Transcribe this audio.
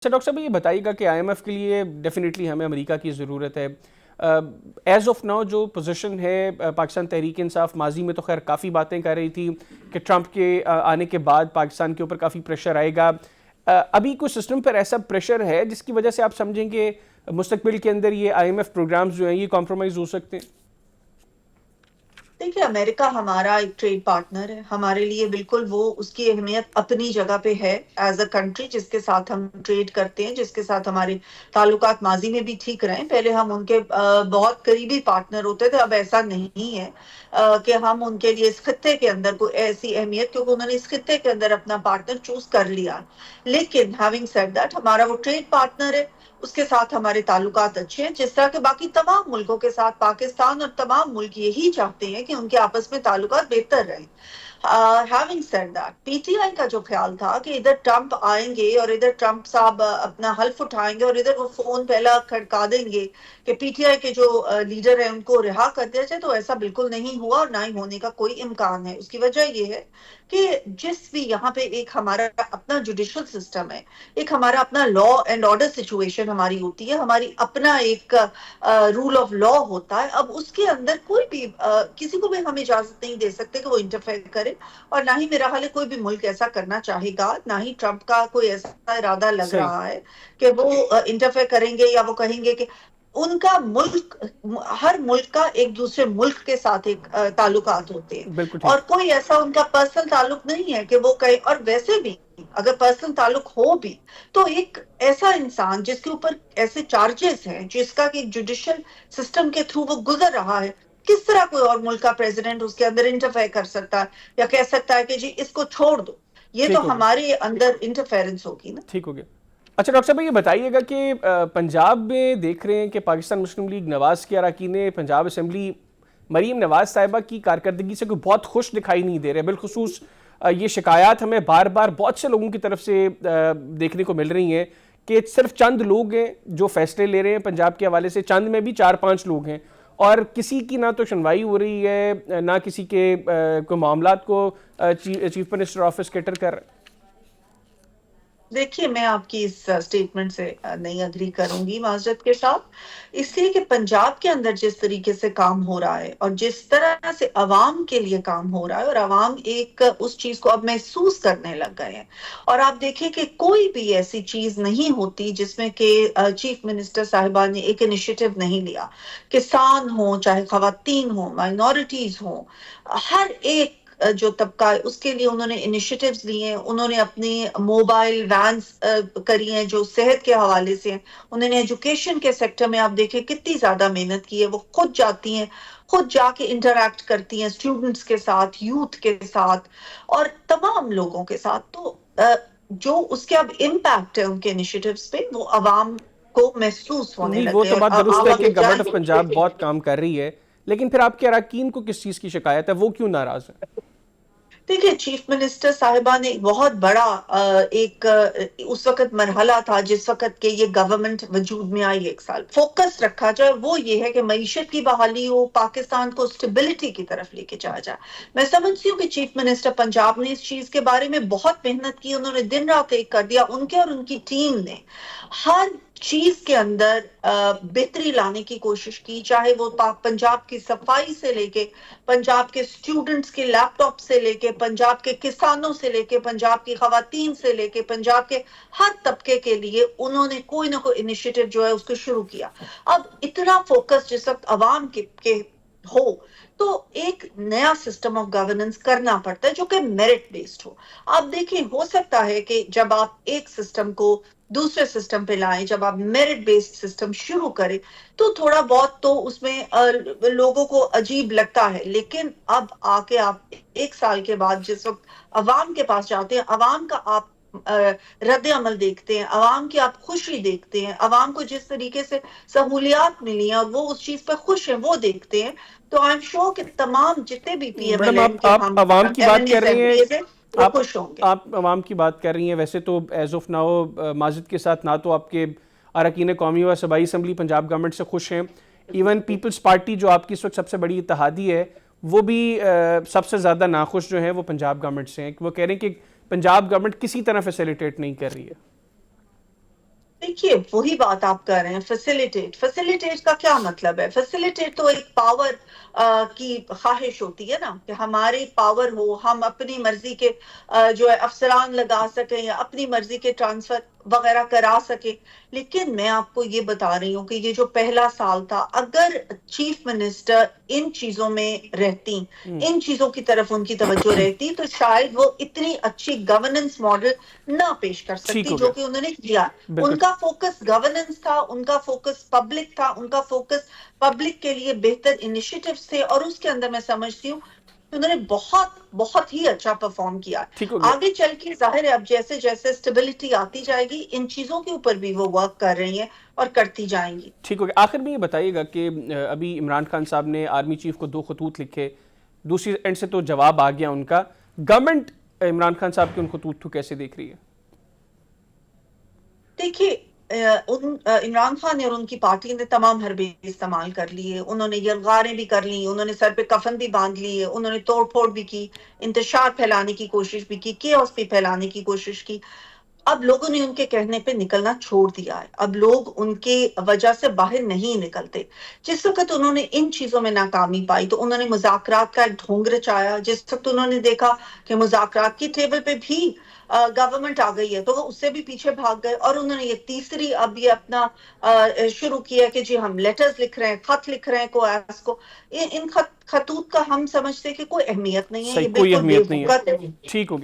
اچھا ڈاکٹر صاحب یہ بتائیے گا کہ آئی ایم ایف کے لیے ڈیفینیٹلی ہمیں امریکہ کی ضرورت ہے. ایز آف ناؤ جو پوزیشن ہے پاکستان تحریک انصاف ماضی میں تو خیر کافی باتیں کر رہی تھی کہ ٹرمپ کے آنے کے بعد پاکستان کے اوپر کافی پریشر آئے گا. ابھی کوئی سسٹم پر ایسا پریشر ہے جس کی وجہ سے آپ سمجھیں کہ مستقبل کے اندر یہ آئی ایم ایف پروگرامز جو ہیں یہ کمپرومائز ہو سکتے ہیں؟ دیکھیے، امریکہ ہمارا ایک ٹریڈ پارٹنر ہے. ہمارے لیے بالکل وہ اس کی اہمیت اپنی جگہ پہ ہے ایز اے کنٹری جس کے ساتھ ہم ٹریڈ کرتے ہیں، جس کے ساتھ ہمارے تعلقات ماضی میں بھی ٹھیک رہے. پہلے ہم ان کے بہت قریبی پارٹنر ہوتے تھے، اب ایسا نہیں ہے کہ ہم ان کے لیے اس خطے کے اندر کوئی ایسی اہمیت، کیونکہ انہوں نے اس خطے کے اندر اپنا پارٹنر چوز کر لیا. لیکن ہیونگ سیڈ دیٹ ہمارا وہ ٹریڈ پارٹنر ہے، اس کے ساتھ ہمارے تعلقات اچھے ہیں، جس طرح کے باقی تمام ملکوں کے ساتھ پاکستان اور تمام ملک یہی چاہتے ہیں کہ ان کے آپس میں تعلقات بہتر رہیں. Having said that P T I کا جو خیال تھا کہ ادھر ٹرمپ آئیں گے اور ادھر ٹرمپ صاحب اپنا حلف اٹھائیں گے اور ادھر وہ فون پہلا کھڑکا دیں گے کہ پی ٹی آئی کے جو لیڈر ہیں ان کو رہا کر دیا جائے، تو ایسا بالکل نہیں ہوا اور نہ ہی ہونے کا کوئی امکان ہے. اس کی وجہ یہ ہے کہ جس بھی یہاں پہ ایک ہمارا اپنا جوڈیشل سسٹم ہے، ایک ہمارا اپنا لا اینڈ آرڈر سچویشن ہماری ہوتی ہے، ہماری اپنا ایک رول آف لا ہوتا ہے. اب اس کے اندر کوئی بھی کسی کو بھی ہم اجازت نہیں دے سکتے کہ وہ انٹرفیئر کرے، اور نہ ہی میرا حال ہے کوئی بھی ملک ایسا کرنا چاہے گا، نہ ہی ٹرمپ کا کوئی ایسا ارادہ لگ صحیح. رہا ہے کہ وہ انٹرفیئر کریں گے یا وہ کہیں گے کہ ان کا ملک، ہر ملک کا ایک دوسرے ملک کے ساتھ ایک تعلقات ہوتے ہیں، بالکل اور ٹھیک. کوئی ایسا ان کا پرسنل تعلق نہیں ہے کہ وہ کہیں. اور ویسے بھی اگر پرسنل تعلق ہو بھی تو ایک ایسا انسان جس کے اوپر ایسے چارجز ہیں، جس کا کہ جوڈیشل سسٹم کے تھرو وہ گزر رہا ہے، کس طرح کوئی اور ملک کا پریزیڈنٹ اس کے اندر انٹرفیئر کر سکتا ہے یا کہہ سکتا ہے کہ جی اس کو چھوڑ دو؟ یہ ٹھیک تو ہو گیا. ہمارے اندر انٹرفیرنس ہوگی نا. ٹھیک ہو گیا. اچھا ڈاکٹر صاحب یہ بتائیے گا کہ پنجاب میں دیکھ رہے ہیں کہ پاکستان مسلم لیگ نواز کے اراکین پنجاب اسمبلی مریم نواز صاحبہ کی کارکردگی سے کوئی بہت خوش دکھائی نہیں دے رہے. بالخصوص یہ شکایات ہمیں بار بار بہت سے لوگوں کی طرف سے دیکھنے کو مل رہی ہیں کہ صرف چند لوگ ہیں جو فیصلے لے رہے ہیں پنجاب کے حوالے سے، چند میں بھی 4-5 لوگ ہیں، اور کسی کی نہ تو سنوائی ہو رہی ہے نہ کسی کے کوئی معاملات کو چیف منسٹر آفس کیٹر کر رہے ہیں. دیکھیے، میں آپ کی اس سٹیٹمنٹ سے نہیں اگری کروں گی معذرت کے ساتھ، اس لیے کہ پنجاب کے اندر جس طریقے سے کام ہو رہا ہے اور جس طرح سے عوام کے لیے کام ہو رہا ہے، اور عوام ایک اس چیز کو اب محسوس کرنے لگ گئے ہیں. اور آپ دیکھیں کہ کوئی بھی ایسی چیز نہیں ہوتی جس میں کہ چیف منسٹر صاحبہ نے ایک انیشیٹو نہیں لیا. کسان ہوں، چاہے خواتین ہوں، مائنورٹیز ہوں، ہر ایک جو طبقہ ہے اس کے لیے انہوں نے انیشیٹوز لیے ہیں. انہوں نے اپنی موبائل وینز کری ہیں جو صحت کے حوالے سے ہیں. انہوں نے ایجوکیشن کے سیکٹر میں آپ دیکھیں کتنی زیادہ محنت کی ہے. وہ خود جاتی ہیں، خود جا کے انٹریکٹ کرتی ہیں اسٹوڈنٹس کے ساتھ، یوتھ کے ساتھ اور تمام لوگوں کے ساتھ. تو جو اس کے اب امپیکٹ ہے ان کے انیشیٹوز پہ، وہ عوام کو محسوس ہونے نہیں لگ وہ گئے. تو بات اور درست ہے عوام کہ گورنمنٹ آف پنجاب جائیں، بہت کام کر رہی ہے، لیکن پھر آپ کے اراکین کو کس چیز کی شکایت ہے؟ وہ کیوں ناراض ہیں؟ دیکھیے چیف منسٹر صاحبہ نے بہت بڑا ایک اس وقت مرحلہ تھا جس وقت کہ یہ گورنمنٹ وجود میں آئی، 1 سال فوکس رکھا جائے، وہ یہ ہے کہ معیشت کی بحالی ہو، پاکستان کو اسٹیبلٹی کی طرف لے کے جایا جائے. میں سمجھتی ہوں کہ چیف منسٹر پنجاب نے اس چیز کے بارے میں بہت محنت کی. انہوں نے دن رات ایک کر دیا. ان کے اور ان کی ٹیم نے ہر چیز کے اندر بہتری لانے کی کوشش کی، چاہے وہ پنجاب کی صفائی سے لے کے، پنجاب کے اسٹوڈنٹس کے لیپ ٹاپ سے لے کے، پنجاب کے کسانوں سے لے کے، پنجاب کی خواتین سے لے کے، پنجاب کے ہر طبقے کے لیے انہوں نے کوئی نہ کوئی انیشیٹو جو ہے اس کو شروع کیا. اب اتنا فوکس جس وقت عوام کے ہو تو ایک نیا سسٹم آف گورننس کرنا پڑتا ہے جو کہ میرٹ بیسڈ ہو. آپ دیکھیں، ہو سکتا ہے کہ جب آپ ایک سسٹم کو دوسرے سسٹم پہ لائیں، جب آپ میرٹ بیسڈ سسٹم شروع کریں تو تھوڑا بہت تو اس میں لوگوں کو عجیب لگتا ہے. لیکن اب آ کے آپ 1 سال کے بعد جس وقت عوام کے پاس جاتے ہیں، عوام کا آپ رد عمل دیکھتے ہیں، عوام کی آپ خوشی دیکھتے ہیں، عوام کو جس طریقے سے سہولیات ملی ہیں اور وہ اس چیز پہ خوش ہیں وہ دیکھتے ہیں، تو آئی ایم شیور کہ تمام جتنے بھی P M L madam N کے آپ ہم عوام کی ایم بات این کر ایز رہی ایم ہیں. پیز ہیں وہ آپ خوش ہوں گے. آپ عوام کی بات کر رہی ہیں. ویسے تو ایز آف ناؤ معذرت کے ساتھ نہ تو آپ کے اراکین قومی و صوبائی اسمبلی پنجاب گورنمنٹ سے خوش ہیں، ایون پیپلز پارٹی جو آپ کی اس وقت سب سے بڑی اتحادی ہے وہ بھی سب سے زیادہ ناخوش جو ہیں وہ پنجاب گورنمنٹ سے ہیں. وہ کہہ رہے ہیں کہ پنجاب گورنمنٹ کسی طرح فیسیلیٹیٹ نہیں کر رہی ہے. دیکھیے وہی بات آپ کر رہے ہیں، فیسیلیٹیٹ کا کیا مطلب ہے؟ فیسیلیٹیٹ تو ایک پاور کی خواہش ہوتی ہے نا، کہ ہماری پاور ہو، ہم اپنی مرضی کے جو ہے افسران لگا سکیں یا اپنی مرضی کے ٹرانسفر وغیرہ کرا سکیں. لیکن میں آپ کو یہ بتا رہی ہوں کہ یہ جو پہلا سال تھا، اگر چیف منسٹر ان چیزوں میں رہتی، ان چیزوں کی طرف ان کی توجہ رہتی، تو شاید وہ اتنی اچھی گورننس ماڈل نہ پیش کر ٹھیک سکتی ہو جو گیا. کہ انہوں نے کیا. بالکل ان کا فوکس گورننس تھا، ان کا فوکس پبلک تھا، ان کا فوکس پبلک کے لیے بہتر انیشیٹوز تھے، اور اس کے اندر میں سمجھتی ہوں کہ انہوں نے بہت بہت ہی اچھا پرفارم کیا. ٹھیک ہو گیا. آگے چل کے ظاہر ہے اب جیسے جیسے اسٹیبلٹی آتی جائے گی، ان چیزوں کے اوپر بھی وہ ورک کر رہی ہیں اور کرتی جائیں گی. ٹھیک ہو گیا. آخر میں یہ بتائیے گا کہ ابھی عمران خان صاحب نے آرمی چیف کو 2 خطوط لکھے، دوسری اینڈ سے تو جواب آ گیا ان کا. گورنمنٹ عمران خان صاحب کے ان خطوط کو کیسے دیکھ رہی ہے؟ دیکھیے عمران خان نے اور ان کی پارٹی نے تمام حربے استعمال کر لیے. انہوں نے یلغاریں بھی کر لی، انہوں نے سر پہ کفن بھی باندھ لیے، انہوں نے توڑ پھوڑ بھی کی، انتشار پھیلانے کی کوشش بھی کی، کیوس بھی پھیلانے کی کوشش کی. اب لوگوں نے ان کے کہنے پہ نکلنا چھوڑ دیا ہے. اب لوگ ان کے وجہ سے باہر نہیں نکلتے. جس وقت انہوں نے ان چیزوں میں ناکامی پائی تو انہوں نے مذاکرات کا ایک ڈھونگ رچایا. جس وقت انہوں نے دیکھا کہ مذاکرات کی ٹیبل پہ بھی گورنمنٹ آ گئی ہے تو وہ اس سے بھی پیچھے بھاگ گئے، اور انہوں نے یہ تیسری اب یہ اپنا شروع کیا کہ جی ہم لیٹرز لکھ رہے ہیں، خط لکھ رہے ہیں کویس کو. ان خطوط کا ہم سمجھتے کہ کوئی اہمیت نہیں ہے، صحیح، یہ کوئی بالکل بے اہمیت نہیں ہے. وقوف ہے. ٹھیک ہو گیا.